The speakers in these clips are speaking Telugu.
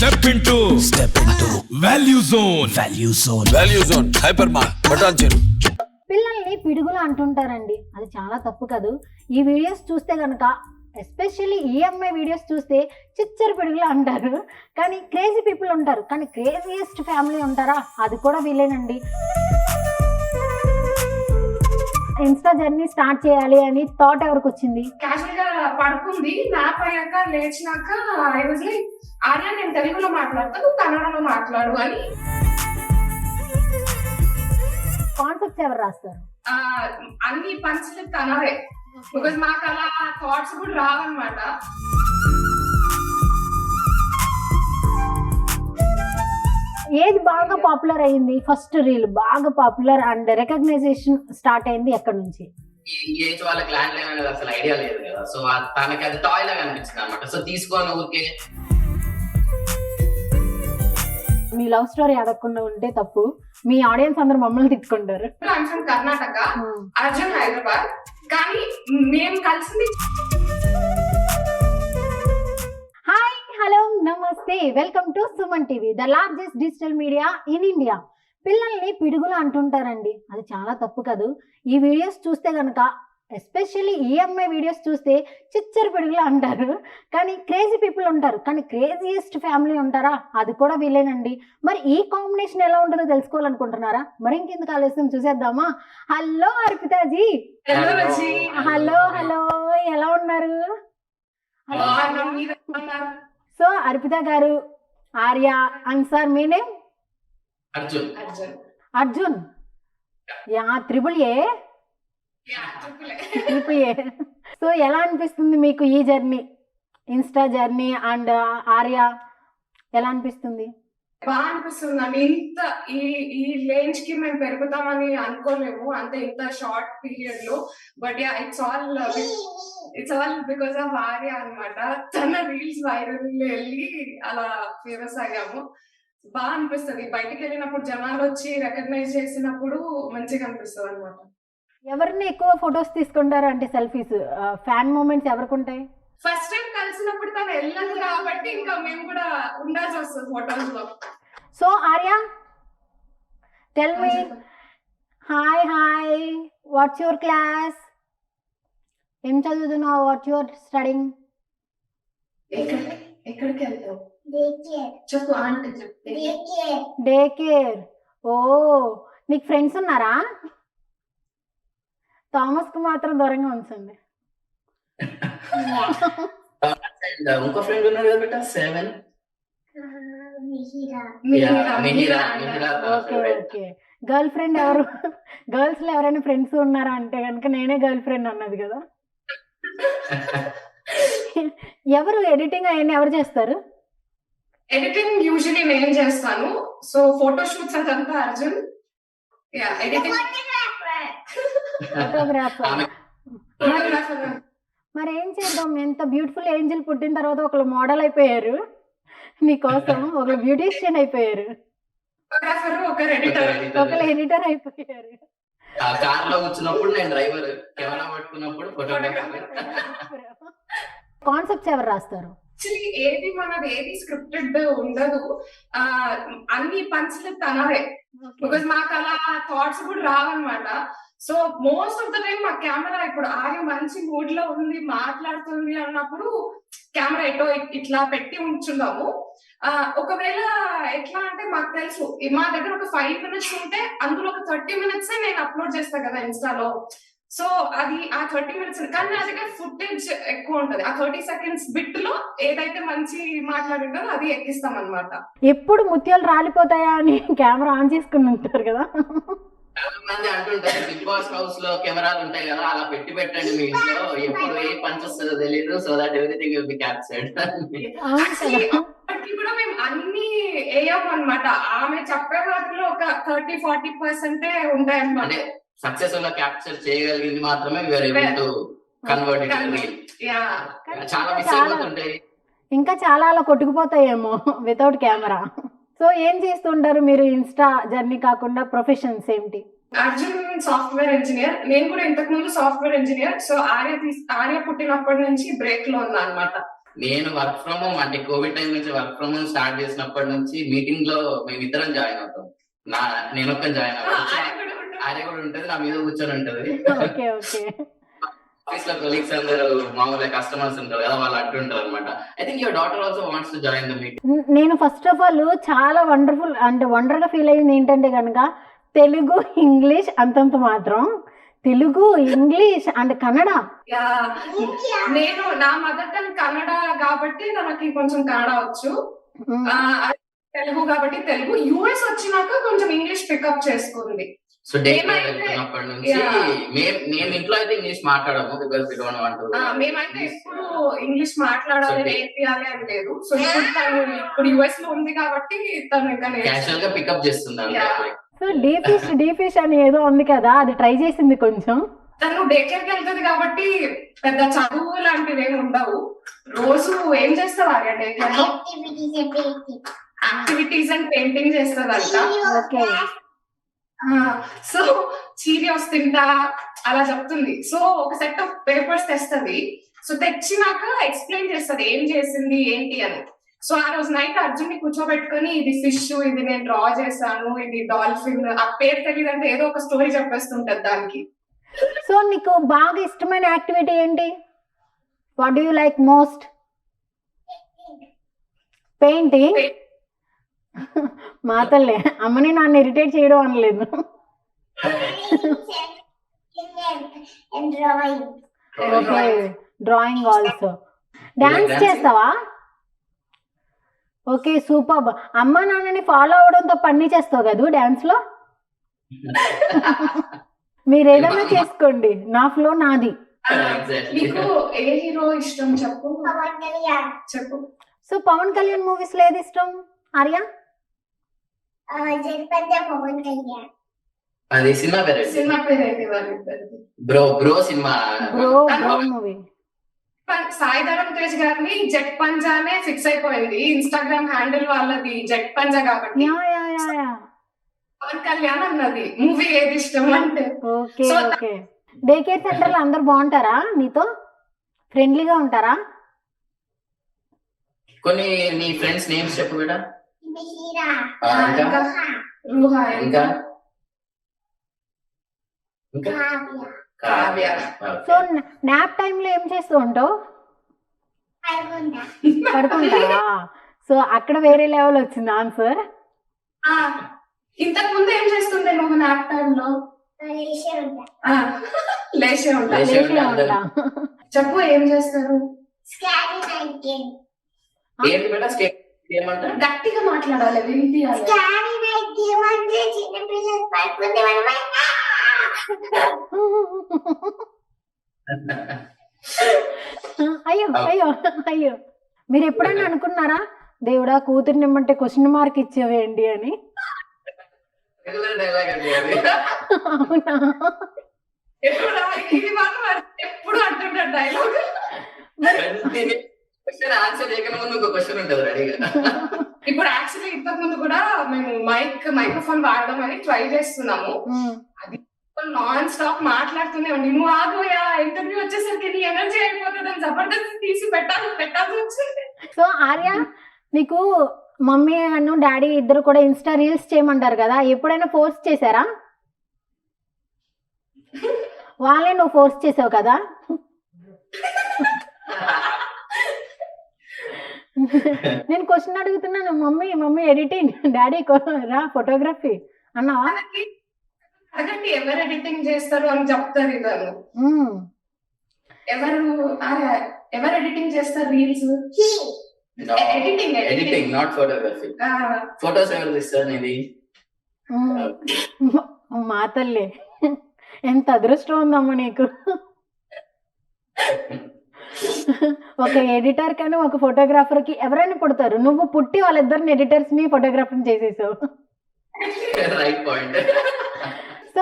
Step into Value Zone. Value Zone. Hypermart. Patancheru. పిల్లల్ని పిడుగులు అంటుంటారండి. అది చాలా తప్పు కాదు. ఈ వీడియోస్ చూస్తే కనుక ఎస్పెషల్లీ ఈఎంఐ వీడియోస్ చూస్తే చిచ్చర పిడుగులు అంటారు. కానీ క్రేజీ పీపుల్ ఉంటారు. కానీ క్రేజియస్ట్ ఫ్యామిలీ ఉంటారా? అది కూడా వీలేనండి. ఇన్స్టా జర్నీ స్టార్ట్ చేయాలి అని థాట్ ఎవరికి వచ్చింది? క్యాజువల్ గా పడుకుంది, నాప్ అయ్యాక లేచినాక ఐ వాజ్ లైక్, ఆర్య నేను తెలుగులో మాట్లాడతా, నువ్వు కన్నడలో మాట్లాడు అని. కాన్సెప్ట్స్ ఎవరు రాస్తారు? అన్ని పంచులు తనవే, బికాజ్ మాకు అలా థాట్స్ కూడా రావన్నమాట. ఏది బాగా పాపులర్ అయింది? ఫస్ట్ రీల్ బాగా పాపులర్ అండ్ రికగ్నైజేషన్ స్టార్ట్ అయింది ఎక్కడి నుంచి? ఏజ్ వాళ్ళకి ల్యాండ్ లైన్ అనేది అసలు ఐడియా లేదు కదా, సో తనకి అది టాయ్ లాగా అనిపించింది అనమాట. సో తీసుకొని ఊరికే మీ లవ్ స్టోరీ అడగకుండా ఉంటే తప్పు. మీ ఆడియన్స్ అందరూ మమ్మల్ని తిట్టుకుంటారు. I'm from Karnataka, Arjun Hyderabad. కానీ మేము కలిసింది. Hi, hello, namaste, welcome to Suman TV, the largest digital media in India. పిల్లల్ని పిడుగులు అంటుంటారండి. అది చాలా తప్పు కాదు. ఈ వీడియోస్ చూస్తే కనుక ఎస్పెషల్లీ ఈఎంఐ వీడియోస్ చూస్తే చిచ్చర పిడుగులు అంటారు. కానీ క్రేజీ పీపుల్ ఉంటారు. కానీ క్రేజియస్ట్ ఫ్యామిలీ ఉంటారా? అది కూడా వీలేనండి. మరి ఈ కాంబినేషన్ ఎలా ఉంటుందో తెలుసుకోవాలనుకుంటున్నారా? మరి ఇంకెందుకు ఆలస్యం, చూసేద్దామా? హలో అర్పితాజీ. హలో హలో, ఎలా ఉన్నారు? సో అర్పిత గారు, Arya and sir me name? Arjun. Yeah, triple A. So ఎలా అనిపిస్తుంది మీకు ఈ journey, Insta journey and Arya ఎలా అనిపిస్తుంది? బాగా అనిపిస్తుంది అండి. ఇంత ఈ రేంజ్ కి మేము పెరుగుతామని అనుకోలేము, అంటే ఇంత షార్ట్ పీరియడ్ లో. But yeah, it's all because of Arya అన్నమాట. తన రీల్స్ వైరల్ వెళ్ళి అలా ఫేమస్ అయ్యాము. బాగా అనిపిస్తుంది. బయటికి వెళ్ళినప్పుడు జనాలు వచ్చి రికగ్నైజ్ చేసినప్పుడు మంచిగా అనిపిస్తుంది అనమాట. ఎవరిని ఎక్కువ ఫొటోస్ తీసుకుంటారు అంటే సెల్ఫీస్, ఫ్యాన్ మూమెంట్స్ ఎవరికి ఉంటాయి? ఫస్ట్ టైం కలిసినప్పుడు తను వెళ్ళదు కాబట్టి ఇంకా మేము కూడా ఉండాల్సి వస్తుంది ఫోటోస్ లో. So Arya, tell me. Hi, what's your class? ఏం చదువుతున్నావు? What's your studying? ఎక్కడికి వెళ్తావు? చెప్పు ఆంటీ. Day care. ఓ, నీకు ఫ్రెండ్స్ ఉన్నారా? థామస్ కు మాత్రం దూరంగా ఉంచండి. ఇంకో ఫ్రెండ్ ఉన్నాడు కదా బేటా, 7. ఓకే. గర్ల్ ఫ్రెండ్ ఎవరు? గర్ల్స్ లో ఎవరైనా ఫ్రెండ్స్ ఉన్నారా అంటే కనుక నేనే గర్ల్ ఫ్రెండ్ అన్నది కదా. ఎవరు ఎడిటింగ్ అవన్నీ ఎవరు చేస్తారు? ఎడిటింగ్ యూజువలీ నేను చేస్తాను. సో ఫోటో షూట్స్ అదంతా అర్జున్. Editing photographer. మరి ఏం చేద్దాం, ఎంత బ్యూటిఫుల్ ఏంజల్ పుట్టిన తర్వాత ఒకళ్ళు మోడల్ అయిపోయారు నీకోసం, ఒకళ్ళు బ్యూటీషియన్ అయిపోయారు, ఒకరు ఎడిటర్ అయిపోయారు. కార్ లో కూర్చున్నప్పుడు నేను డ్రైవర్, కెమెరా పట్టుకున్నప్పుడు ఫోటోగ్రాఫర్. కాన్సెప్ట్స్ ఎవరు రాస్తారు? యాక్చువల్లీ ఏది స్క్రిప్టెడ్ ఉండదు, అన్ని పంచులు తనవే. బికాజ్ మాకు అలా థాట్స్ కూడా రావన్నమాట. So most of the time మా కెమెరా, ఇప్పుడు ఆర్య మంచి మూడ్ లో ఉంది, మాట్లాడుతుంది అన్నప్పుడు కెమెరా ఎటో ఇట్లా పెట్టి ఉంచున్నాము. ఒకవేళ ఎట్లా అంటే మాకు తెలుసు, మా దగ్గర ఒక 5 minutes ఉంటే అందులో ఒక 30 minutes నేను అప్లోడ్ చేస్తా కదా ఇన్స్టాలో. సో అది ఆ 30 minutes, కానీ నా దగ్గర ఫుటేజ్ ఎక్కువ ఉంటది. ఆ 30 seconds బిట్ లో ఏదైతే మంచి మాట్లాడిందో అది ఎక్కిస్తాం అనమాట. ఎప్పుడు ముత్యాలు రాలిపోతాయా అని కెమెరా ఆన్ చేసుకుని ఉంటారు కదా. చాలా మంది అంటుంటారు, బిగ్ బాస్ హౌస్ లో కెమెరాలు ఉంటాయి కదా, అలా పెట్టండి మీ ఇంట్లో, ఎప్పుడు ఏ పంచ్ వస్తుందో తెలియదు, so that everything will be captured. అప్పటికి కూడా మేము అన్ని వేయం అనమాట. ఆమె చెప్పే వాటిలో ఒక 30-40% ఉంటాయి అన్నమాట. సక్సెస్ఫుల్ గా క్యాప్చర్ చేయగలిగింది మాత్రమే we are able to convert it to real. చాలా మిస్ అయిపోతుంటాయి, ఇంకా చాలా అలా కొట్టుకుపోతాయేమో వితౌట్ కెమెరా. సో ఏం చేస్తుంటారు మీరు ఇన్స్టా జర్నీ కాకుండా? ప్రొఫెషన్స్ ఏంటి? అర్జున్ సాఫ్ట్వేర్ ఇంజనీర్, నేను కూడా ఇంతకు ముందు సాఫ్ట్వేర్ ఇంజనీర్. సో ఆర్య పుట్టినప్పటి నుంచి బ్రేక్ లో ఉన్నా అనమాట. నేను వర్క్ ఫ్రమ్ హోమ్ అంటే కోవిడ్ టైం నుంచి వర్క్ ఫ్రమ్ హోమ్ స్టార్ట్ చేసినప్పటి నుంచి మీటింగ్ లో మేమిద్దరం జాయిన్ అవుతాం. నేను ఒక్క జాయిన్ అవ్వచ్చు, ఆర్య కూడా ఉంటది, నా మీద కూర్చొని ఉంటది. Okay okay. ఆఫీస్ లో కొలీగ్స్ అందరూ మామూలుగా కస్టమర్స్ ఉంటారు కదా, వాళ్ళు అంటుంటారు అనమాట, I think your daughter also wants to join the meeting. నేను ఫస్ట్ ఆఫ్ ఆల్ చాలా వండర్ఫుల్ అంటే వండర్గా ఫీల్ అయ్యింది ఏంటంటే కనుక తెలుగు ఇంగ్లీష్ అంతంత మాత్రం, తెలుగు ఇంగ్లీష్ అండ్ కన్నడ. నేను నా మదర్ టంగ్ కన్నడ కాబట్టి నాకు కొంచెం కన్నడ వచ్చు, తెలుగు కాబట్టి తెలుగు. యుఎస్ వచ్చినాక కొంచెం ఇంగ్లీష్ పికప్ చేసుకుంది. సో వెళ్తున్నప్పటి నుంచి మేము ఇంట్లో అయితే ఇంగ్లీష్ మాట్లాడము, because we don't want to. మేమైతే ఎప్పుడు ఇంగ్లీష్ మాట్లాడాలి నేర్పియాలి అని లేదు. సో ఇప్పుడు యుఎస్ లో ఉంది కాబట్టి తను ఇంకా క్యాజువల్ గా పికప్ చేస్తుంది. సో డీ ఫిష్ అని ఏదో ఉంది కదా, అది ట్రై చేసింది కొంచెం. తను డే కేర్కి వెళ్తుంది కాబట్టి పెద్ద చదువు లాంటివి ఏమి ఉండవు. రోజు ఏం చేస్తావు ఆర్య డే కేర్ లో? యాక్టివిటీస్ అండ్ పెయింటింగ్ చేస్తుందంట. సో చీరియస్ తింటా అలా చెప్తుంది. సో ఒక సెట్ ఆఫ్ పేపర్స్ తెస్తుంది. సో తెచ్చినాక ఎక్స్ప్లెయిన్ చేస్తుంది ఏం చేసింది ఏంటి అని. సో ఆ రోజు నైట్ అర్జున్ ని కూర్చోబెట్టుకుని ఇది ఫిష్, ఇది నేను డ్రా చేశాను, ఇది డాల్ఫిన్, ఆ పేరు తెలియదంటే ఏదో ఒక స్టోరీ చెప్పేస్తుంటది దానికి. సో నీకు బాగా ఇష్టమైన యాక్టివిటీ ఏంటి? What do you like most? Painting. మా తల్లే అమ్మని నన్ను ఇరిటేట్ చేయడం అనలేదు. Okay, drawing also. డాన్స్ చేస్తావా? Okay, super. అమ్మ నాన్నని ఫాలో అవడంతో పని చేస్తావు కదా డాన్స్ లో. మీరు ఏదైనా చేసుకోండి, నా ఫ్లో నాది. నీకు ఏ హీరో ఇష్టం చెప్పు చెప్పు. సో పవన్ కళ్యాణ్ మూవీస్ లో ఏది ఇష్టం ఆర్య? అది సినిమా పేరు, సినిమా పేరు ఏంటి వాళ్ళిద్దరిది? Bro cinema, Bro movie. Saidharam Tej గారిని జెట్ పంజానే ఫిక్స్ అయిపోయింది. ఇన్స్టాగ్రామ్ హ్యాండిల్ వాళ్ళది జెట్ పంజా కాబట్టి పవన్ కళ్యాణ్ అన్నది మూవీ ఏది ఇష్టం అంటే. Okay okay. Day care centre లో అందరు బాగుంటారా? నీతో ఫ్రెండ్లీగా ఉంటారా? కొన్ని నీ ఫ్రెండ్స్ నేమ్స్ చెప్పు బేటా. కావ్య. సో నాప్ టైమ్ లో ఏం చేస్తూ ఉంటావు? పడుకుంటావా? సో అక్కడ వేరే లెవెల్ వచ్చింది ఆన్సర్. ఇంతకు ముందు ఏం చేస్తుండే నువ్వు నాప్ టైమ్ లో? లేచే ఉంటా. చెప్పు ఏం చేస్తారు? గట్టిగా మాట్లాడాలి, వినిపించాలి. అయ్యో అయ్యో అయ్యో. మీరు ఎప్పుడైనా అనుకున్నారా దేవుడా కూతుర్ని ఇమ్మంటే క్వశ్చన్ మార్క్ ఇచ్చేవేంటి అని? అవునా? ఎప్పుడు అంటుంటారు డైలాగ్. ఇప్పుడు యాక్చువల్లీ ఇంతకు ముందు కూడా మేము మైక్రోఫోన్ వాడదాం అని ట్రై చేస్తున్నాము. అది నాన్ స్టాప్ మాట్లాడుతూనే ఉంది. నువ్వు ఆగోయా, ఇంటర్వ్యూ వచ్చేసరికి నీ ఎనర్జీ అయిపోతుంది అని జబర్దస్త్ తీసి పెట్టాల్సి వచ్చింది. సో ఆర్య, నీకు మమ్మీ అను డాడీ ఇద్దరు కూడా ఇన్స్టా రీల్స్ చేయమంటారు కదా, ఎప్పుడైనా ఫోర్స్ చేశారా? వాళ్ళే నువ్వు ఫోర్స్ చేసావు కదా. నేను క్వశ్చన్ అడుగుతున్నాను, మమ్మీ ఎడిటింగ్, డాడీ రా ఫోటోగ్రఫీ అన్నావా? అదండి ఎవరు ఎడిటింగ్ చేస్తారు అని చెప్తారు. ఇద్దరు ఎవరు ఎడిటింగ్ చేస్తారు reels? Editing not photography. Photos ఎవరు తీస్తారు నీది? మా తల్లి, ఎంత అదృష్టం ఉందమ్మా నీకు. ఒక ఎడిటర్ కానీ ఒక ఫోటోగ్రాఫర్ కి ఎవరైనా పుడతారు, నువ్వు పుట్టి వాళ్ళిద్దరిని ఎడిటర్స్ ని ఫోటోగ్రాఫర్ చేసేసావు. Right point. సో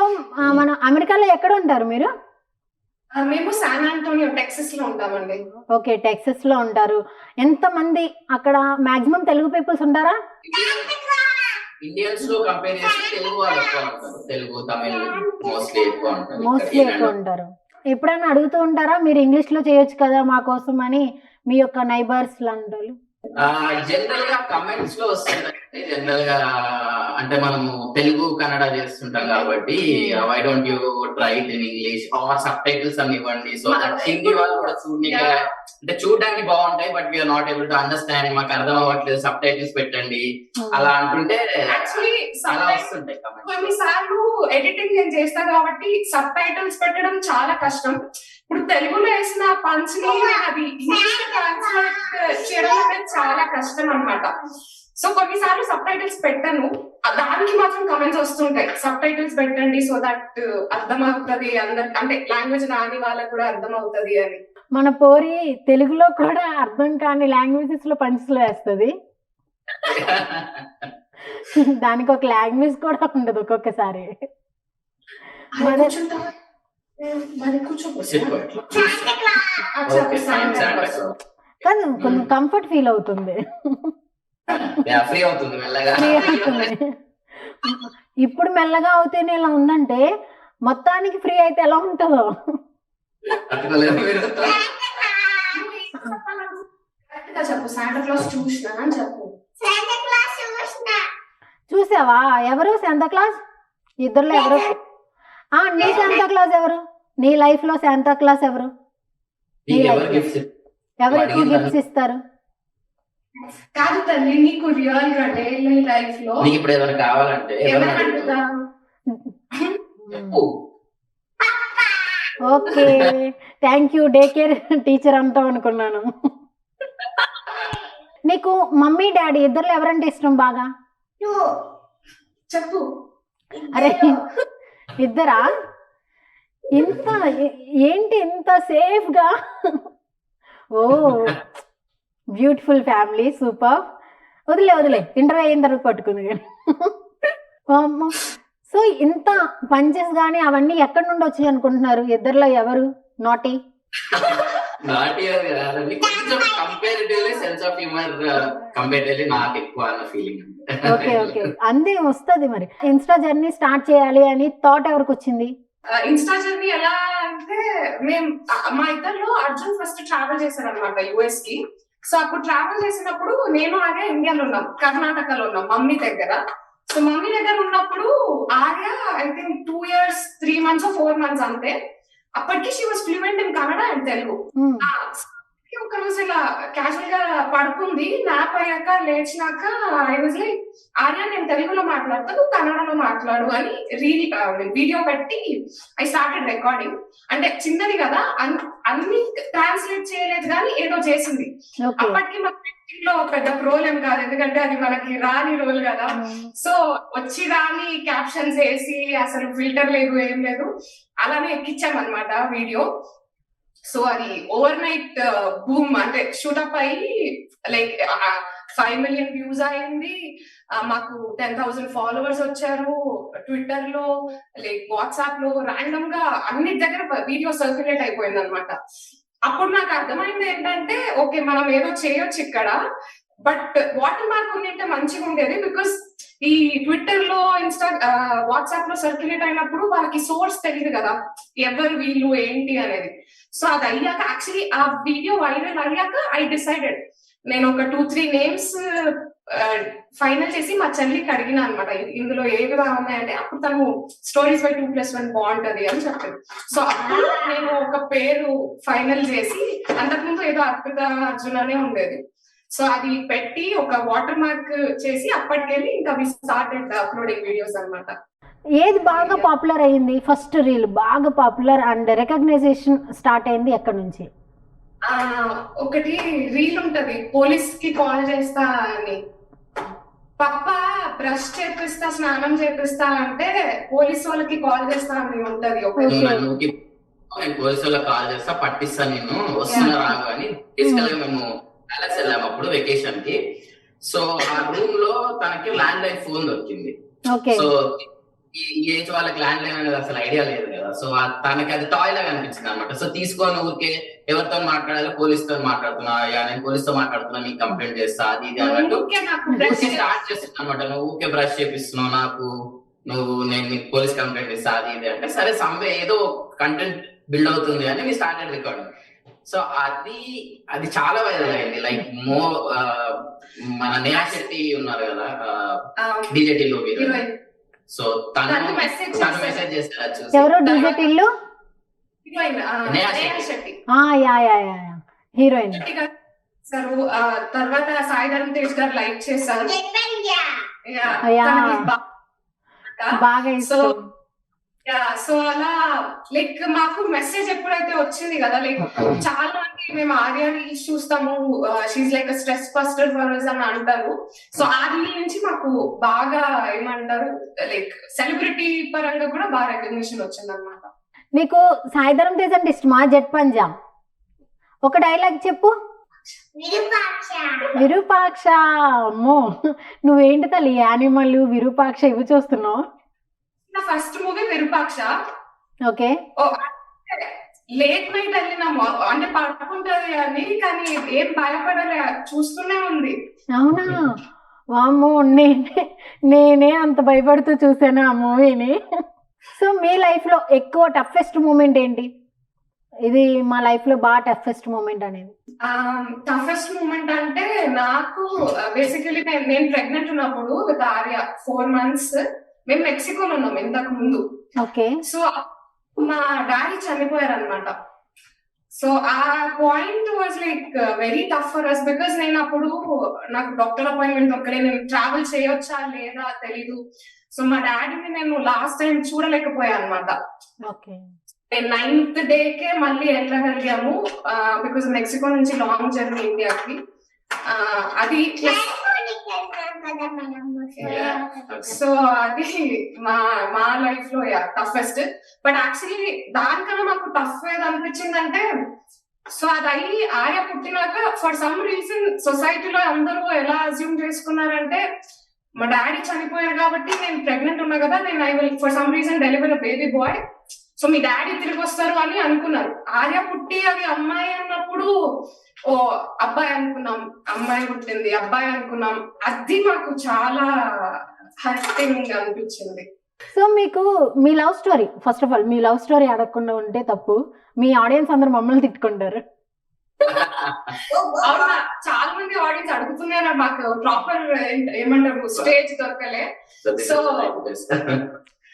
మన అమెరికాలో ఎక్కడ ఉంటారు మీరు? మేము శాన్ ఆంటోనియో టెక్సస్ లో ఉంటామండి. ఓకే, టెక్సస్ లో ఉంటారు. ఎంత మంది అక్కడ మాక్సిమం తెలుగు పీపుల్స్ ఉంటారా? ఇండియన్స్ లో కంపేర్ చేస్తే తెలుగు వాళ్ళు ఎక్కువ ఉంటారు. తెలుగు తమిళ మోస్ట్లీ ఎక్కువ ఉంటారు. ఎప్పుడైనా అడుగుతూ ఉంటారా మీరు ఇంగ్లీష్ లో చేయొచ్చు కదా మా కోసం అని? మీ యొక్క నైబర్స్ లాంటి వాళ్ళు? జనరల్ గా కమెంట్స్ లో వస్తుందండి. జనరల్ గా అంటే మనము తెలుగు కన్నడ చేస్తుంటాం కాబట్టి why don't you try it in English or subtitles అని ఇవ్వండి, సో దట్ హిందీ వాళ్ళు కూడా చూడడానికి అంటే చూడడానికి బాగుంటాయి but we are not able to understand, మాకు అర్థం అవ్వట్లేదు, సబ్ టైటిల్స్ పెట్టండి అలా అంటుంటే యాక్చువల్లీ అలా వస్తుంటాయి కమెంట్స్. కొన్నిసార్లు ఎడిటింగ్ నేను చేస్తా కాబట్టి సబ్ టైటిల్స్ పెట్టడం చాలా కష్టం. ఇప్పుడు తెలుగులో వేసిన పంచ్ ని అది ఇంగ్లీష్ ట్రాన్స్లేట్ చేయడం అనేది చాలా కష్టం అన్నమాట. సో కొన్నిసార్లు సబ్ టైటిల్స్ పెట్టను, దానికి మాత్రం కమెంట్స్ వస్తుంటాయి సబ్ టైటిల్స్ పెట్టండి సో దట్ అర్థం అవుతుంది అందరికి, అంటే లాంగ్వేజ్ రాని వాళ్ళకి కూడా అర్థం అవుతుంది అని. మన పోరి తెలుగులో కూడా అర్థం కాని లాంగ్వేజెస్ లో పంచులు వేస్తుంది. దానికి ఒక లాంగ్వేజ్ కూడా ఉండదు ఒక్కొక్కసారి. కానీ కొంచెం కంఫర్ట్ ఫీల్ అవుతుంది. ఫ్రీ అవుతుంది మెల్లగా. ఫ్రీ అవుతుంది. ఇప్పుడు మెల్లగా అవుతేనే ఇలా ఉందంటే మొత్తానికి ఫ్రీ అయితే ఎలా ఉంటుందో. చెప్పు శాంటా క్లాస్ చూసినా అని చెప్పు. చూసావా? ఎవరు శాంతా క్లాస్? ఇద్దరులో ఎవరు? నీ శాంతా క్లాస్ ఎవరు? నీ లైఫ్ లో శాంతా క్లాస్ ఎవరు? ఎవరు ఎక్కువ గిఫ్ట్స్ ఇస్తారు? కాదు తల్లి, నీకు రియల్ గా డైలీ లైఫ్ లో నీకు ఇప్పుడు ఏదైనా కావాలంటే okay thank you, day care teacher అంటాం అనుకున్నాను. నీకు మమ్మీ డాడీ ఇద్దరు ఎవరంటే ఇష్టం బాగా? చెప్పు. అరే ఇద్దరా? ఇంత ఏంటి ఇంత సేఫ్ గా? ఓ బ్యూటిఫుల్ ఫ్యామిలీ, సూపర్. వదిలే ఇంటర్వ్యూ అయిన తర్వాత పట్టుకుంది కానీ. సో ఇంత పంచెస్ కానీ అవన్నీ ఎక్కడి నుండి వచ్చాయి అనుకుంటున్నారు? ఇద్దరులో ఎవరు నాటి? ఓకే ఓకే అందే వస్తుంది. మరి ఇన్స్టా జర్నీ స్టార్ట్ చేయాలి అని థాట్ ఎవరికి వచ్చింది? ఇన్స్టా జర్నీ ఎలా అంటే, మేము మా ఇద్దరు అర్జున్ ఫస్ట్ ట్రావెల్ చేశారు అనమాట యుఎస్ కి. సో అప్పుడు ట్రావెల్ చేసినప్పుడు నేను ఆర్య ఇండియాలో ఉన్నాం, కర్ణాటకలో ఉన్నాం మమ్మీ దగ్గర. సో మమ్మీ దగ్గర ఉన్నప్పుడు Arya I think 2 years 3 months 4 months అంతే. అప్పటికి she was fluent in Kannada and Telugu. ఒక రోజు ఇలా క్యాజువల్ గా పడుకుంది, నాప్ అయ్యాక లేచినాక ఐ వాజ్ లైక్ ఆర్య నేను తెలుగులో మాట్లాడతాను కన్నడలో మాట్లాడు అని వీడియో పెట్టి ఐ స్టార్టెడ్ రికార్డింగ్. అంటే చిన్నది కదా, అన్ని ట్రాన్స్లేట్ చేయలేదు కానీ ఏదో చేసింది. అప్పటికి మా ఇంట్లో పెద్ద రోల్ ఏం కాదు, ఎందుకంటే అది మనకి రాని రోల్ కదా. సో వచ్చి రాని క్యాప్షన్స్ వేసి అసలు ఫిల్టర్ లేదు ఏం లేదు అలానే ఎక్కించామన్నమాట వీడియో. సో అది ఓవర్ నైట్ బూమ్, అంటే షూటప్ అయ్యి లైక్ 5 million వ్యూస్ అయింది. మాకు 10,000 followers వచ్చారు ట్విట్టర్ లో, లైక్ వాట్సాప్ లో, ర్యాండమ్ గా అన్ని దగ్గర వీడియో సర్క్యులేట్ అయిపోయింది అనమాట. అప్పుడు నాకు అర్థమైంది ఏంటంటే ఓకే మనం ఏదో చేయొచ్చు ఇక్కడ, బట్ వాటర్ మార్క్ ఉంటే మంచిగా ఉండేది. బికాస్ ఈ ట్విట్టర్ లో వాట్సాప్ లో సర్క్యులేట్ అయినప్పుడు వాళ్ళకి సోర్స్ తెలియదు కదా ఎవరు వీళ్ళు ఏంటి అనేది. సో అది అయ్యాక యాక్చువల్లీ ఆ వీడియో వైరల్ అయ్యాక ఐ డిసైడెడ్ నేను ఒక 2-3 నేమ్స్ ఫైనల్ చేసి మా చెల్లికి అడిగిన అనమాట, ఇందులో ఏవి ఉన్నాయంటే అప్పుడు తను స్టోరీస్ బై 2+1 బాగుంటది అని చెప్పింది. సో అప్పుడు నేను ఒక పేరు ఫైనల్ చేసి, అంతకుముందు ఏదో అద్భుత అర్జున్ అనే ఉండేది, సో అది పెట్టి ఒక వాటర్ మార్క్ చేసి అప్పటికెళ్ళి ఇంకా వి స్టార్టెడ్ అప్లోడింగ్ వీడియోస్ అన్నమాట. ఏది బాగా పాపులర్ అయింది? ఫస్ట్ రీల్ బాగా పాపులర్ అండ్ రికగ్నైజేషన్ స్టార్ట్ అయింది ఎక్కడి నుంచి? ఒకటి రీల్ ఉంటది, పోలీస్ కి కాల్ చేస్తా అని, పప్ప బ్రష్ చేపిస్తా స్నానం చేపిస్తా అంటే పోలీస్ వాళ్ళకి కాల్ చేస్తా అని ఉంటది. పోలీస్ వాళ్ళకి కాల్ చేస్తా పట్టిస్తా నేను వస్తున్నా రాగా అని. బేసికల్ గా మేము ప్యాలెస్ వెళ్ళాము అప్పుడు వెకేషన్ కి. సో ఆ రూమ్ లో తనకి ల్యాండ్ లైన్ ఫోన్ దొరికింది. సో ఈ ఏజ్ వాళ్ళకి ల్యాండ్ లైన్ అనేది అసలు ఐడియా లేదు కదా. సో తనకి అది టాయ్ లాగా అనిపించింది అనమాట. సో తీసుకొని ఊరికే ఎవరితో మాట్లాడాలి, పోలీస్ తో మాట్లాడుతున్నా, నేను పోలీస్ తో మాట్లాడుతున్నా, నీకు కంప్లైంట్ చేస్తా అది ఇది అన్నట్టు స్టార్ట్ చేస్తున్నా అనమాట. నువ్వు ఊరికే బ్రష్ చేపిస్తున్నావు నాకు, నేను నీకు పోలీస్ కంప్లైంట్ చేస్తా అది ఇది అంటే, సరే సంవే ఏదో కంటెంట్ బిల్డ్ అవుతుంది అని మీ స్టార్టెడ్ రికార్డింగ్. సో అది చాలా వైరల్ అయింది. లైక్ మన నేహా శెట్టి ఉన్నారు కదా, డీజేటీలో హీరోయిన్ సో తను మెసేజ్ చేస్తారు చూసి ఎవరు డీజెట్ ఇల్లు? Heroine Neha Neha Shetty. Shetty yeah heroine. చేశారు. తర్వాత సాయి ధరమ్ తేజ్ గారు లైక్ చేశారు. యా. తనకి బాగా సో ఇష్టం. సో అలా లైక్ మాకు మెసేజ్ ఎప్పుడైతే వచ్చింది కదా, లైక్ చాలా మంది మేము ఆర్యాని చూస్తాము, she's like stress buster for us అని అంటారు. సో ఆ రీల్ నుంచి మాకు బాగా ఏమంటారు లైక్ సెలబ్రిటీ పరంగా కూడా బాగా రికగ్నిషన్ వచ్చింది అనమాట. నీకు సాయిధరం తేజ్ అంటే ఇష్టమా? జట్ పంజా ఒక డైలాగ్ చెప్పు. విరూపాక్ష. అమ్మో, నువ్వేంటి తల్లి యానిమల్ విరూపాక్ష ఇవి చూస్తున్నావు? First movie Virupaksha. Okay. Late night వెళ్ళినాము, అంటే పడుకుంటది అని, కానీ ఏం భయపడలే, చూస్తూనే ఉంది. అవునా? వామ్మో, నేనే అంత భయపడుతూ చూసాను ఆ మూవీని. సో మీ లైఫ్ లో ఎక్కువ టఫెస్ట్ మూమెంట్ ఏంటి? ఇది మా లైఫ్ లో బాగా టఫెస్ట్ మూమెంట్ అనేది. టఫెస్ట్ మూమెంట్ అంటే నాకు బేసికలీ నేను ప్రెగ్నెంట్ ఉన్నప్పుడు విత్ ఆర్య 4 months మేము మెక్సికోలో ఉన్నాం ఇంతకు ముందు. ఓకే. సో మా డాడీ చనిపోయారు అనమాట. సో ఆ point was like very tough for us, because నేను అప్పుడు నాకు డాక్టర్ అపాయింట్మెంట్ ఒక్కడే, నేను ట్రావెల్ చేయొచ్చా లేదా తెలీదు. సో మా డాడీని నేను లాస్ట్ టైం చూడలేకపోయా అనమాట. ఓకే. 9th డేకే మళ్ళీ వెళ్ళగలిగాము, బికాస్ మెక్సికో నుంచి లాంగ్ జర్నీ ఇండియాకి. అది సో అది మా లైఫ్ లో టఫెస్ట్. బట్ యాక్చువల్లీ దానికన్నా మాకు టఫ్ ఏది అనిపించిందంటే, సో అది అయ్యి ఆర్య పుట్టినాక ఫర్ సమ్ రీజన్ సొసైటీలో అందరూ ఎలా అజ్యూమ్ చేసుకున్నారంటే, మా డాడీ చనిపోయారు కాబట్టి నేను ప్రెగ్నెంట్ ఉన్నా కదా, నేను I will for some reason deliver a baby bye, so me daddy తిరిగి వస్తారు అని అనుకున్నారు. ఆర్య పుట్టి అది అమ్మాయి అన్నప్పుడు ఓ అబ్బాయి అనుకున్నాం, అమ్మాయి పుట్టింది అబ్బాయి అనుకున్నాం. అది మాకు చాలా హర్టింగ్ అనిపించింది. సో మీకు మీ love story, first of all మీ లవ్ స్టోరీ అడగకుండా ఉంటే తప్పు, మీ ఆడియన్స్ అందరూ మమ్మల్ని తిట్టుకుంటారు. అవునా, చాలా మంది ఆడియన్స్ అడుగుతున్నారు, మాకు ప్రాపర్ ఏమంటారు స్టేజ్ దొరకలే.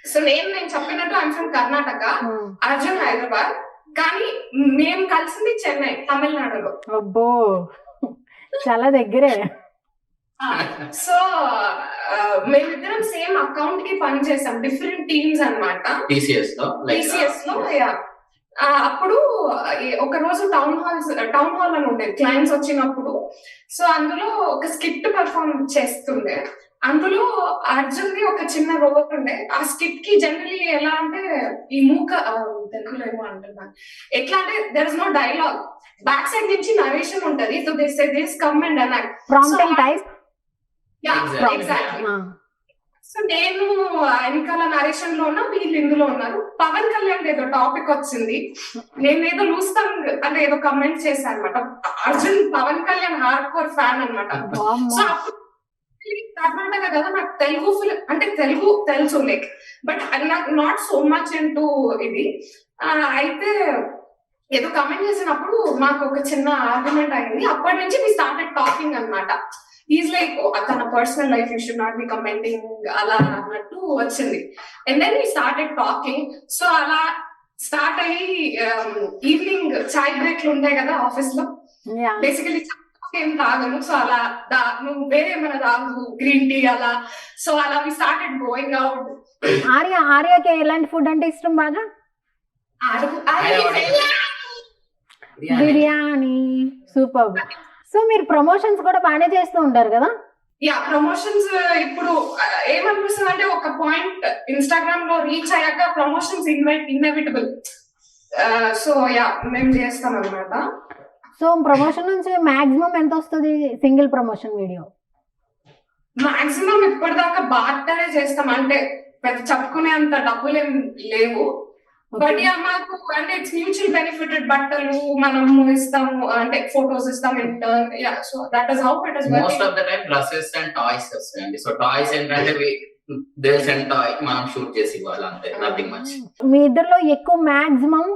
సో నేను చెప్పినట్టు ఐఎమ్ ఫ్రమ్ కర్ణాటక, అర్జున్ హైదరాబాద్, కానీ మేము కలిసింది చెన్నై, తమిళనాడులో. అబ్బో, చాలా దగ్గరే. సో మేమిద్దరం సేమ్ అకౌంట్ కి పని చేసాం, డిఫరెంట్ టీమ్స్ అన్నమాట. టీసీఎస్ లో అప్పుడు ఒక రోజు టౌన్ హాల్ అని ఉండేది, క్లయింట్స్ వచ్చినప్పుడు. సో అందులో ఒక స్కిట్ పర్ఫార్మ్ చేస్తుండే. అందులో అర్జున్ ది ఒక చిన్న రోల్ ఉండే. ఆ స్కిట్ కి జనరలీ ఎలా అంటే, ఈ తెలుగులో ఏమో అంటున్నాను, ఎట్లా అంటే there is no dialogue, back side నుంచి నరేషన్ ఉంటది. So they say this come and enact prompting type. Yeah exactly. So నేను వెనకాల నరేషన్ లో ఉన్నా, వీళ్ళు ఇందులో ఉన్నారు. పవన్ కళ్యాణ్ ఏదో టాపిక్ వచ్చింది, నేను ఏదో లూస్తాం అంటే ఏదో కమెంట్ చేశాను అనమాట. Arjun Pawan Kalyan hardcore fan అనమాట. సో అప్పుడు కర్ణాటక కదా, నాకు తెలుగు ఫిల్మ్ అంటే తెలుగు తెలుసు లైక్, బట్ నాకు నాట్ సో మచ్ ఇంటూ ఇది. అయితే ఏదో కమెంట్ చేసినప్పుడు మాకు ఒక చిన్న ఆర్గ్యుమెంట్ అయింది. అప్పటి నుంచి మీ స్టార్టెడ్ టాకింగ్ అనమాట. ఈజ్ లైక్ తన personal life you should not be commenting అలా అన్నట్టు వచ్చింది. And then we started talking. So అలా స్టార్ట్ అయ్యి ఈవినింగ్ చాయ్ బ్రేక్లు ఉంటాయి కదా ఆఫీస్ లో, బేసికలీ ఏం తాగను. సో అలా నువ్వు వేరే ఏమైనా తాగు, గ్రీన్ టీ అలా. సో అలా వి స్టార్టెడ్ గోయింగ్ అవుట్. ఆర్యకి ఎలాంటి ఫుడ్ అంటే ఇష్టం బాగా? బిర్యానీ. సూపర్. సో మీరు ప్రమోషన్స్ కూడా బాగానే చేస్తూ ఉంటారు కదా? యా, ప్రమోషన్స్ ఇప్పుడు ఏమనిపిస్తుంది అంటే, ఒక పాయింట్ ఇన్స్టాగ్రామ్ లో రీచ్ అయ్యాక ప్రమోషన్స్ ఇన్ఎవిటబుల్. సో యా, మేము చేస్తాం అన్నమాట. సో ప్రమోషన్ నుంచి మాక్సిమం ఎంత వస్తుంది సింగిల్ ప్రమోషన్ వీడియో? మాక్సిమం ఇప్పటిదాకా బార్టరే చేస్తాం, అంటే పెద్ద చెప్పుకునే అంత డబ్బులు ఏం లేవు. బట్ యా, మాకు అంటే ఇట్స్ మ్యూచువల్ బెనిఫిటెడ్. బట్టలు మనము ఇస్తాము, అంటే ఫోటోస్ ఇస్తాం intern. Yeah, so that is how it is working. Most of the time dresses and toys వస్తాయండి. సో టాయ్స్ ఏంటంటే దే సెండ్ టాయ్, మనం షూట్ చేసి ఇవ్వాలి అంతే, నథింగ్ మచ్. మీ ఇద్దరిలో ఎక్కువ మాక్సిమం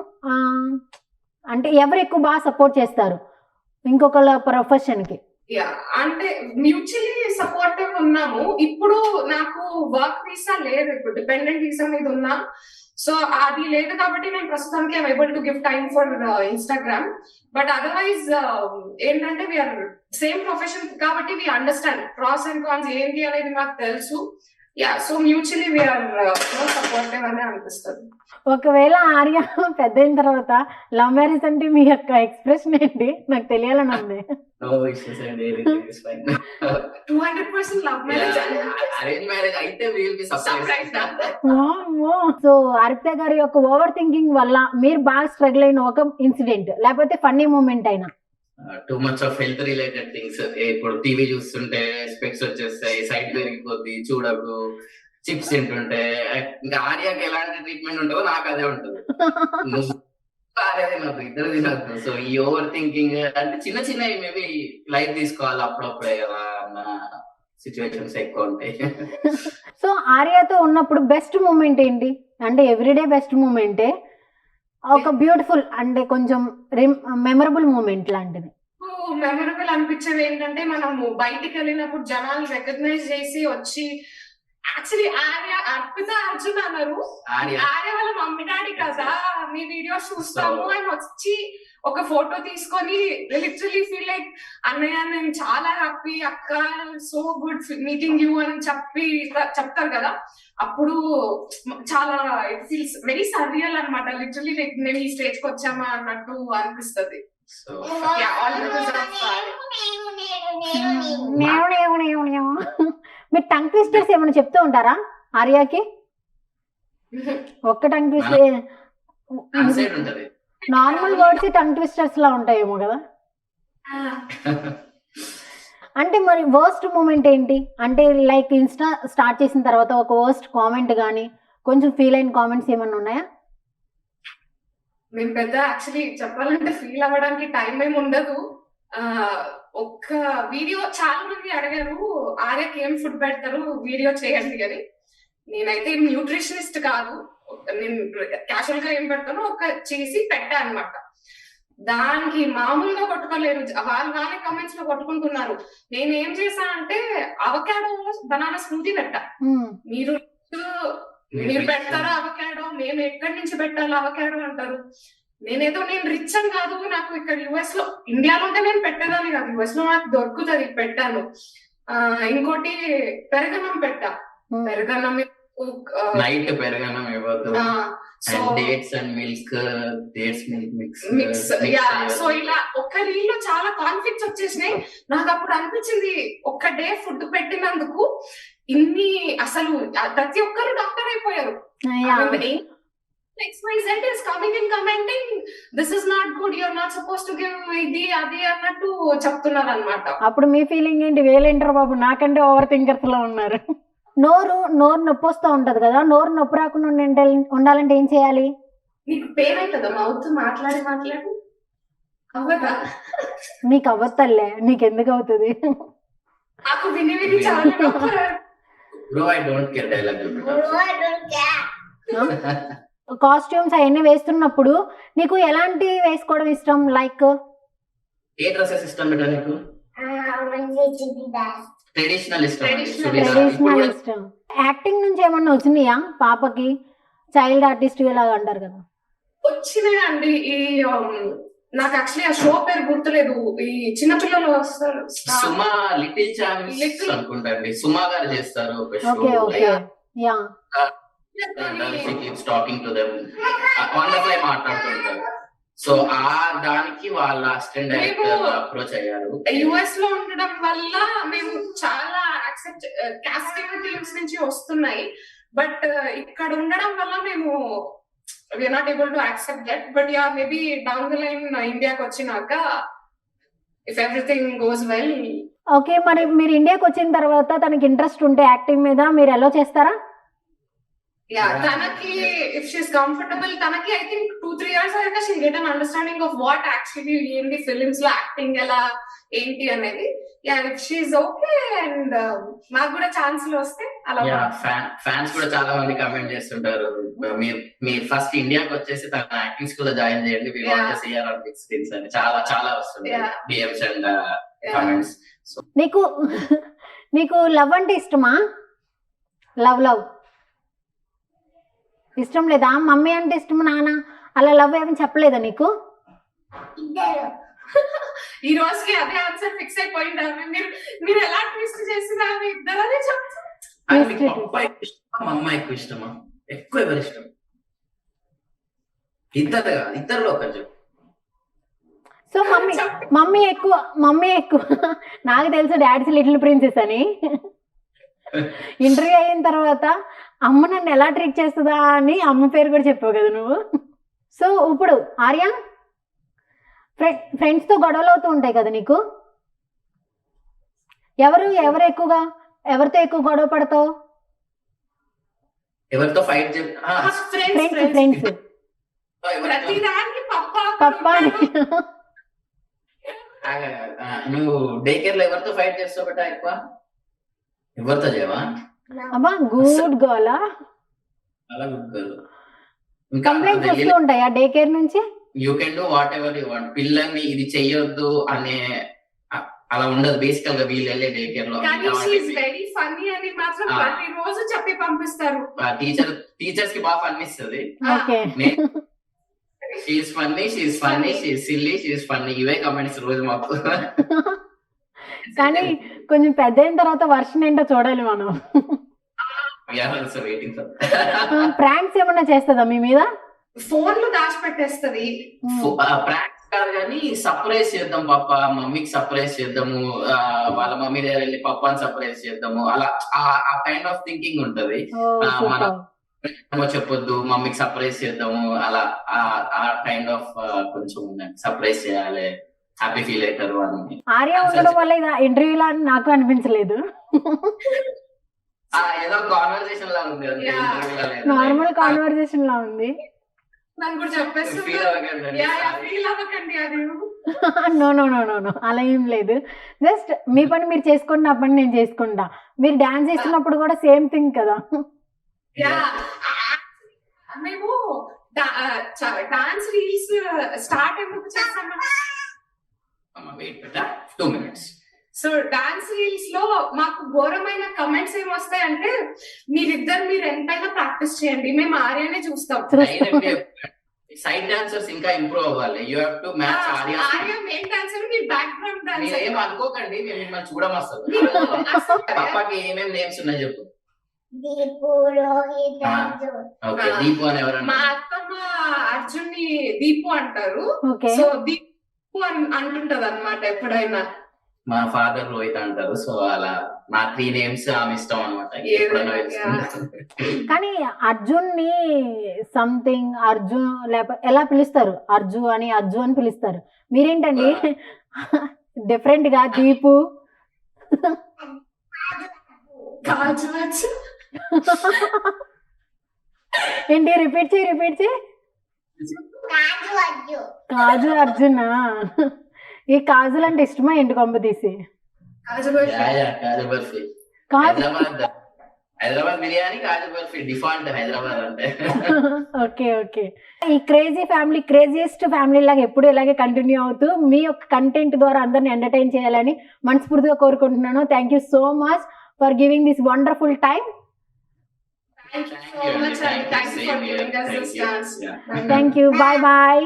అంటే ఎవరు ఎక్కువ బాగా సపోర్ట్ చేస్తారు ఇంకొకళ్ళ ప్రొఫెషన్కి? యా, అంటే మ్యూచువల్లీ సపోర్టివ్ ఉన్నాము. ఇప్పుడు నాకు వర్క్ వీసా లేదు, ఇప్పుడు డిపెండెంట్ వీసా మీద ఉన్నా. సో అది లేదు కాబట్టి నేను ప్రస్తుతానికి I'm able to give time for Instagram. But otherwise ఏంటంటే వీఆర్ సేమ్ ప్రొఫెషన్ కాబట్టి we understand pros and cons ఏంటి అనేది మాకు తెలుసు. Yeah, so mutually we are supportive అని అనిపిస్తుంది. ఒకవేళ ఆర్య పెద్ద అయిన తర్వాత లవ్ మ్యారేజ్ అంటే మీ యొక్క ఎక్స్ప్రెషన్ ఏంటి నాకు తెలియాలని ఉంది. నో ఇష్యూస్ అండి, everything is fine. 200% love marriage. Arrange marriage అయితే we will be surprised. So Arpita గారి యొక్క ఓవర్ థింకింగ్ వల్ల మీరు బాగా స్ట్రగుల్ అయిన ఒక ఇన్సిడెంట్ లేకపోతే ఫన్నీ మూమెంట్ అయినా? Too much of health related things. ఇప్పుడు టీవీ చూస్తుంటే స్పెక్స్ వచ్చేస్తాయి, సైట్ పెరిగిపోద్ది, చూడకు, చిప్స్ తింటుంటే. ఇంకా ఆర్యాకి ఎలాంటి ట్రీట్మెంట్ ఉంటుందో నాకు అదే ఉంటుంది. ఆర్య తినద్దు, ఇద్దరు తినద్దు. సో ఈ ఓవర్ థింకింగ్ అంటే చిన్న చిన్నవి మేబీ లైట్ తీసుకోవాలి అప్పుడప్పుడే కదా అన్న సిచ్యువేషన్స్ ఎక్కువ ఉంటాయి. సో ఆర్యతో ఉన్నప్పుడు బెస్ట్ మూమెంట్ ఏంటి? అంటే ఎవ్రీడే బెస్ట్ మూమెంటే, ఒక బ్యూటిఫుల్ అంటే కొంచెం మెమరబుల్ మూమెంట్ లాంటిది. మెమరబుల్ అనిపించేది ఏంటంటే మనము బయటికి వెళ్ళినప్పుడు జనాలు రికగ్నైజ్ చేసి వచ్చి, యాక్చువల్లీ అర్పిత అర్జున్ అన్నారు, ఆర్య వాళ్ళ మమ్మీ డాడీ కదా, మీ వీడియోస్ చూస్తాము అని వచ్చి ఒక ఫోటో తీసుకొని లిటరలీ ఫీల్ లైక్ అన్నయ్య నేను చాలా హ్యాపీ, అక్క సో గుడ్ మీటింగ్ యూ అని చెప్తారు కదా. అప్పుడు చాలా ఇట్ ఫీల్స్ వెరీ సర్రియల్ అనమాట. లిటరలీ లైక్ మేము ఈ స్టేజ్ కి వచ్చామా అన్నట్టు అనిపిస్తుంది. సో మీరు టంగ్ ట్విస్టర్స్ ఏమైనా చెప్తూ ఉంటారా ఆర్యాకి? ఒక్క tongue twister, normal words tongue twisters లా ఉంటాయేమో కదా. అంటే మరి వర్స్ట్ మూమెంట్ ఏంటి? అంటే లైక్ ఇన్స్టా స్టార్ట్ చేసిన తర్వాత ఒక వర్స్ట్ కామెంట్ కానీ కొంచెం ఫీల్ అయిన కామెంట్స్ ఏమన్నా ఉన్నాయా? మేము పెద్ద యాక్చువల్లీ చెప్పాలంటే ఫీల్ అవ్వడానికి టైం ఏమి ఉండదు. ఒక్క వీడియో చాలా మంది అడిగారు ఆర్యకి ఏం ఫుడ్ పెడతారు వీడియో చేయండి అని. నేనైతే న్యూట్రిషనిస్ట్ కాదు, నేను క్యాజువల్ గా ఏం పెడతానో ఒక చేసి పెట్టా అనమాట. దానికి మామూలుగా కొట్టుకోలేరు, వాళ్ళే కమెంట్స్ లో కొట్టుకుంటున్నారు. నేను ఏం చేశా అంటే అవకాడో బనానా స్మూతీ పెట్టా. మీరు పెడతారా అవకాడో, మేము ఎక్కడి నుంచి పెట్టాలి అవకాడో అంటారు. నేను రిచ్ అని కాదు, నాకు ఇక్కడ యుఎస్ లో, ఇండియాలో ఉంటే నేను పెట్టేదాన్ని కాదు, యుఎస్ లో నాకు దొరుకుతుంది, పెట్టాను. ఇంకోటి పెరగన్నం పెట్టా. పెరగన్నం నైట్ పెరగన్నం ఇవ్వద్దు, dates and milk, dates mix. So ఇలా ఒక్క రీల్ లో చాలా కాన్ఫ్లిక్ట్స్ వచ్చేసినాయి. నాకు అప్పుడు అనిపించింది ఒక్క డే ఫుడ్ పెట్టినందుకు ఇన్ని, అసలు ప్రతి ఒక్కరు డాక్టర్ అయిపోయారు. XYZ is coming and commenting, this is not good, you're not supposed to give ఇది అది అన్నట్టు చెప్తున్నారు అనమాట. అప్పుడు మీ ఫీలింగ్ ఏంటి? వేలేంటారు బాబు, నాకంటే ఓవర్ థింకర్స్ లో ఉన్నారు. నోరు నొప్పి వస్తూ ఉంటది కదా, నోరు నొప్పి రాకుండా ఉండాలంటే ఏం చేయాలి? నీకు పెయిన్ అవుతుందా మౌత్ మాట్లాడి అవ్వదా? నీకు అవ్వతల్లే, నీకెందుకు అవుతుంది? నాకు విని చాలా కాస్ట్యూమ్స్ అవన్నీ వేస్తున్నప్పుడు నీకు ఎలాంటి వేసుకోవడం ఇష్టం? లైక్ ఏ డ్రెస్సెస్ ఇష్టం బేటా నీకు? ట్రెడిషనల్ ఇష్టం. యాక్టింగ్ నుంచి ఏమన్నా వచ్చినాయా పాపకి? చైల్డ్ ఆర్టిస్ట్ ఇలాగా అంటారు కదా. వచ్చినాయండి. ఈ నాకు యాక్చువల్లీ ఆ షో పేరు గుర్తులేదు, ఈ చిన్నపిల్లలు వస్తారు, సుమా లిటిల్ ఛాంప్స్ అనుకుంటాండి, సుమా గారు చేస్తారు ఒక show. Okay okay yeah, she keeps talking to them, wonderful మాట్లాడుతుంటారు. సో ఆ దానికి వాళ్ళ అసిస్టెంట్ డైరెక్టర్ అప్రోచ్ అయ్యారు. యుఎస్ లో ఉండడం వల్ల మేము చాలా యాక్సెప్ట్ కాస్టింగ్ టీమ్స్ నుంచి వస్తున్నాయి, బట్ ఇక్కడ ఉండడం వల్ల మేము we're not able to accept that. But yeah, maybe down the line ఇండియాకి వచ్చినాక if everything goes well. Okay, మరి మీరు ఇండియాకి వచ్చిన తర్వాత తనకి ఇంట్రెస్ట్ ఉంటే యాక్టింగ్ మీద మీరు ఎలా చేస్తారా? Yeah, తనకి if she's comfortable, తనకి I think 2-3 years అయ్యాక she'll get an understanding of what actually ఏంటి ఫిలిమ్స్ లో యాక్టింగ్ ఎలా, ఏంటి అనేది. She okay. అండ్ మాకు కూడా ఛాన్స్లు వస్తే అలా ఫ్యాన్స్ కూడా చాలా మంది కమెంట్ చేస్తుంటారు, మీరు ఫస్ట్ ఇండియాకి వచ్చేసి తన యాక్టింగ్ స్కూల్ లో జాయిన్ చేయండి, we want to see her on big screens అని చాలా చాలా వస్తుంది డిఎమ్స్ అండ్ కమెంట్స్. నీకు లవ్ అంటే ఇష్టమా? లవ్ ఇష్టం లేదా? మమ్మీ అంటే ఇష్టం, నాన్న అలా లవ్ ఏమని చెప్పలేదా నీకు? ఈ రోజుకి అదే ఆన్సర్ ఫిక్స్ అయిపోయింది. మీరు ఎలా ట్విస్ట్ చేసినా ఇద్దరు అదే చెప్తారు. మా అమ్మ ఎక్కువ ఇష్టమా? ఎక్కువ ఎవరు ఇష్టం? ఇద్దరులో కొంచెం. సో మమ్మీ ఎక్కువ నాకు తెలుసు డాడీస్ లిటిల్ ప్రిన్సెస్ అని. ఇంటర్వ్యూ అయిన తర్వాత అమ్మ నన్ను ఎలా ట్రీట్ చేస్తుందా అని అమ్మ పేరు కూడా చెప్పావు కదా నువ్వు. సో ఇప్పుడు ఆర్య, ఫ్రెండ్స్తో గొడవలు అవుతూ ఉంటాయి కదా నీకు. ఎవరు ఎక్కువగా ఎవరితో ఎక్కువ గొడవ పడతావు? ఎవరితో ఫైట్? ఫ్రెండ్స్. పప్పా నువ్వు డే కేర్ లో ఎవరితో ఫైట్ చేస్తావు బేటా ఎక్కువ? ఎవరితో చేయవా? అబ్బా గుడ్ గర్ల్. అలా గుడ్ గర్ల్. కంప్లైంట్స్ వస్తూ ఉంటాయా డే కేర్ నుంచి? You can do what ever you want. పిల్లల్ని ఇది చెయ్యొద్దు అనే అలా ఉండదు బేసికల్ గా వీళ్ళు వెళ్ళే డే కేర్ లో. వెరీ ఫన్నీ అని మాత్రం ప్రతి రోజు చెప్పి పంపిస్తారు. టీచర్స్ కి బాగా ఫన్ ఇస్తుంది. She's funny, she's silly, she's funny, ఇవే కమెంట్స్ రోజు మాకు. కానీ కొంచెం పెద్ద అయిన తర్వాత వర్షన్ ఏంటో చూడాలి మనం. ప్రాంక్స్ ఏమన్నా చేస్తుందా మీ మీద? ఫోన్లు దాచిపెట్టేస్తుంది. ప్రాంక్స్ కాదు కానీ సర్ప్రైజ్ చేద్దాం పాప, మమ్మీకి సర్ప్రైజ్ చేద్దాము, వాళ్ళ మమ్మీ దగ్గర వెళ్ళి పప్పాని సర్ప్రైజ్ చేద్దాము, అలా ఆ కైండ్ ఆఫ్ థింకింగ్ ఉంటది. మనం చెప్పొద్దు, మమ్మీకి సర్ప్రైజ్ చేద్దాము, అలా ఆ కైండ్ ఆఫ్ కొంచెం సర్ప్రైజ్ చేయాలి, హ్యాపీ ఫీల్ అవుతారు అని. ఆర్య ఉండడం వల్ల ఇది ఇంటర్వ్యూ లా నాకు అనిపించలేదు. ఏదో కాన్వర్సేషన్ లా ఉంది, నార్మల్ కాన్వర్సేషన్ లా ఉంది. నో అలా ఏం లేదు. జస్ట్ మీ పని మీరు చేసుకోండి, నా పని నేను చేసుకుంటా. మీరు డాన్స్ చేస్తున్నప్పుడు కూడా సేమ్ థింగ్ కదా. మేము డాన్స్ రీల్స్ స్టార్ట్ ఎందుకు చేస్తాము? సో డాన్స్ రీల్స్ లో మాకు ఘోరమైన కమెంట్స్ ఏమొస్తాయంటే, మీరు ఎంతైనా ప్రాక్టీస్ చేయండి, మేము ఆర్యనే చూస్తాం. సైడ్ డాన్సర్స్ ఇంకా ఇంప్రూవ్ అవ్వాలి. You have to match Arya. Arya main dancer, me background dancer. ఏం అనుకోకండి, మేము మిమ్మల్ని చూడమొస్తాం. పప్పాకి ఏమేమి నేమ్స్ ఉన్నాయి చెప్పు. దీపు అని ఎవరు? మా అత్తమ్మ అర్జున్ ని దీపు అంటారు. సో దీపు అంటుంటది అన్నమాట ఎప్పుడైనా. మా ఫాదర్ రోహిత్ అంటారు. సో అలా నా 3 నేమ్స్ ఆమె ఇష్టం అనమాట. కానీ అర్జున్ ని సంథింగ్ అర్జున్ లేకపోతే ఎలా పిలుస్తారు? అర్జు అని పిలుస్తారు. మీరేంటండి డిఫరెంట్ గా దీపు? ఏంటి రిపీట్ చేయి. కాజు అర్జున్. ఈ కాజులు అంటే ఇష్టమా ఏంటి కొంప తీసి? హైదరాబాద్ బిర్యానీ, కాజు బర్ఫీ డిఫాల్ట్ హైదరాబాద్ అంటే. ఓకే. ఈ క్రేజీ ఫ్యామిలీ క్రేజియస్ట్ ఫ్యామిలీ లాగా ఎప్పుడు ఇలాగే కంటిన్యూ అవుతూ మీ యొక్క కంటెంట్ ద్వారా అందరిని ఎంటర్టైన్ చేయాలని మనస్ఫూర్తిగా కోరుకుంటున్నాను. Thank you so much for giving this wonderful time. Thank you. Bye.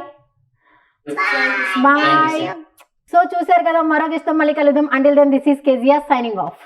So చూసారు కదా, మరో గెస్ట్తో మళ్ళీ కలుద్దాం. Until then this is Kezia signing of.